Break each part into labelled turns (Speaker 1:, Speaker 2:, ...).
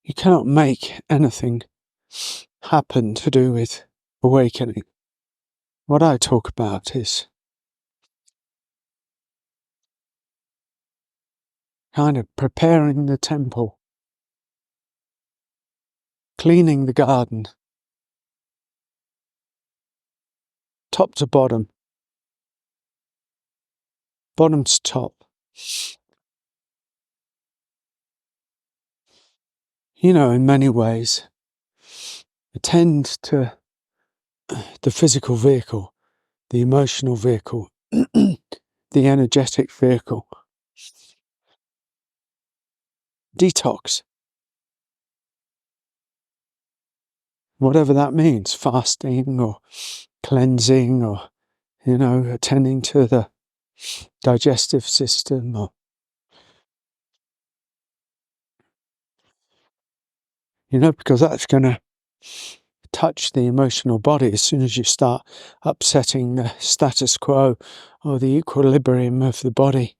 Speaker 1: You cannot make anything happen to do with awakening. What I talk about is kind of preparing the temple, cleaning the garden, top to bottom, bottom to top. You know, in many ways, attend to the physical vehicle, the emotional vehicle, the energetic vehicle. Detox. Whatever that means, fasting or cleansing or, attending to the digestive system or, because that's going to touch the emotional body as soon as you start upsetting the status quo or the equilibrium of the body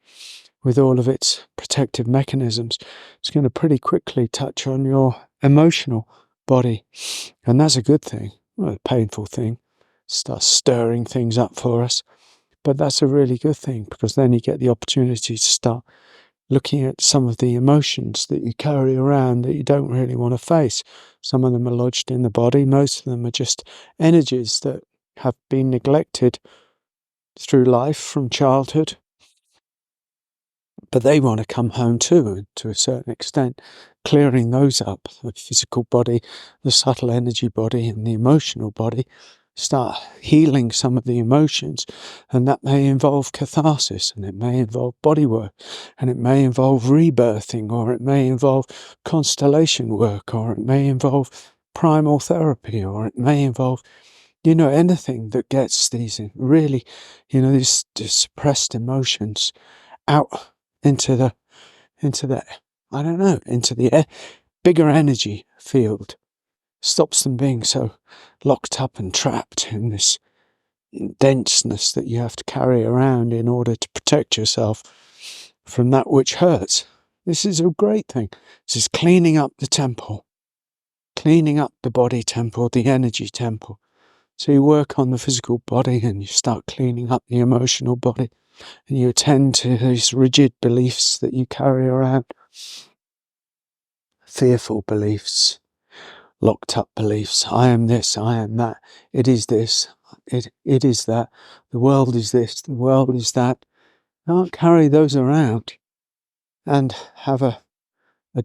Speaker 1: with all of its protective mechanisms. It's going to pretty quickly touch on your emotional body, and that's a good thing. Well, a painful thing, starts stirring things up for us, but that's a really good thing, because then you get the opportunity to start looking at some of the emotions that you carry around that you don't really want to face. Some of them are lodged in the body, most of them are just energies that have been neglected through life from childhood, but they want to come home too, to a certain extent. Clearing those up, the physical body, the subtle energy body, and the emotional body, start healing some of the emotions, and that may involve catharsis, and it may involve body work, and it may involve rebirthing, or it may involve constellation work, or it may involve primal therapy, or it may involve anything that gets these really these suppressed emotions out into the bigger energy field, stops them being so locked up and trapped in this denseness that you have to carry around in order to protect yourself from that which hurts. This is a great thing. This is cleaning up the temple, cleaning up the body temple, the energy temple. So you work on the physical body and you start cleaning up the emotional body, and you attend to these rigid beliefs that you carry around, fearful beliefs, locked up beliefs. I am this, I am that, it is this, it is that, the world is this, the world is that. You can't carry those around and have a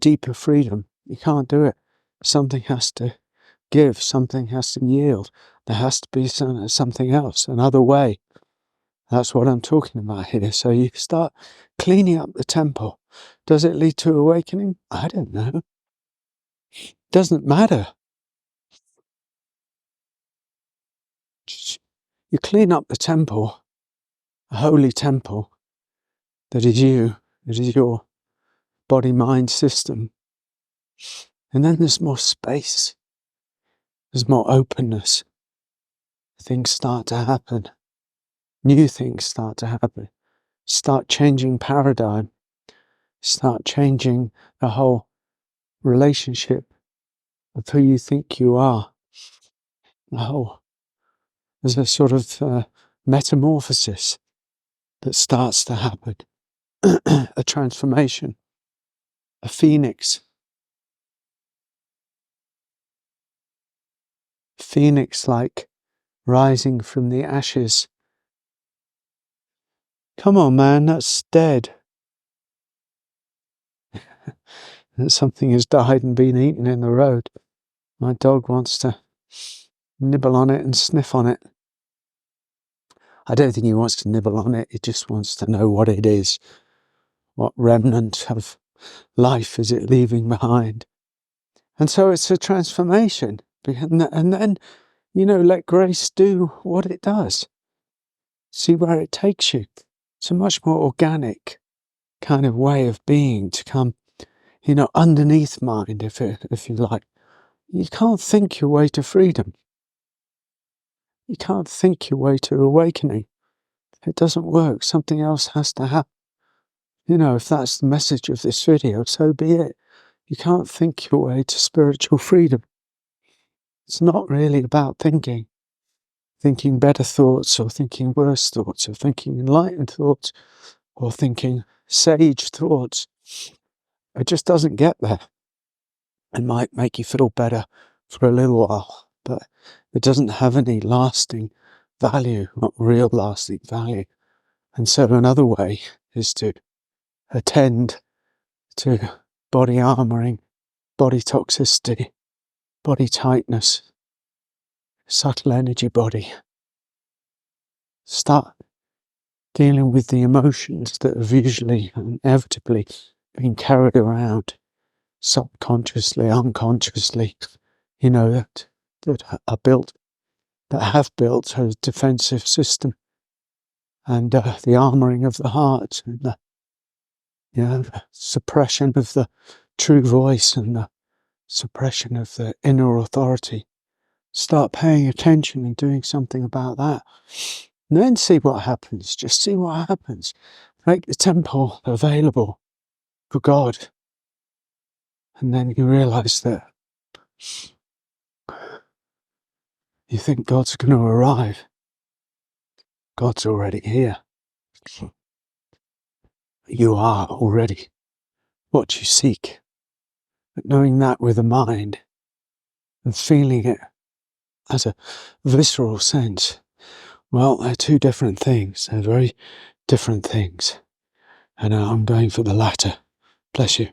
Speaker 1: deeper freedom. You can't do it. Something has to give, something has to yield. There has to be something else, another way. That's what I'm talking about here. So you start cleaning up the temple. Does it lead to awakening? I don't know. Doesn't matter. You clean up the temple, a holy temple that is you, that is your body-mind system. And then there's more space. There's more openness. Things start to happen. New things start to happen. Start changing paradigm. Start changing the whole relationship of who you think you are. There's a sort of metamorphosis that starts to happen. A transformation. A phoenix. Phoenix-like rising from the ashes. Come on, man, that's dead. Something has died and been eaten in the road. My dog wants to nibble on it and sniff on it. I don't think he wants to nibble on it, he just wants to know what it is. What remnant of life is it leaving behind? And so it's a transformation. And then, let grace do what it does. See where it takes you. It's a much more organic kind of way of being to come, underneath mind, if you like. You can't think your way to freedom. You can't think your way to awakening. It doesn't work. Something else has to happen. If that's the message of this video, so be it. You can't think your way to spiritual freedom. It's not really about thinking better thoughts, or thinking worse thoughts, or thinking enlightened thoughts, or thinking sage thoughts. It just doesn't get there. It might make you feel better for a little while, but it doesn't have any lasting value, not real lasting value. And so another way is to attend to body armouring, body toxicity, body tightness, subtle energy body. Start dealing with the emotions that have usually and inevitably been carried around subconsciously, unconsciously, that are built, that have built a defensive system, and the armouring of the heart, and the suppression of the true voice, and the suppression of the inner authority. Start paying attention and doing something about that. And then see what happens. Just see what happens. Make the temple available for God. And then you realise that you think God's going to arrive. God's already here. You are already what you seek. But knowing that with the mind and feeling it as a visceral sense, well, they're two different things. They're very different things. And I'm going for the latter. Bless you.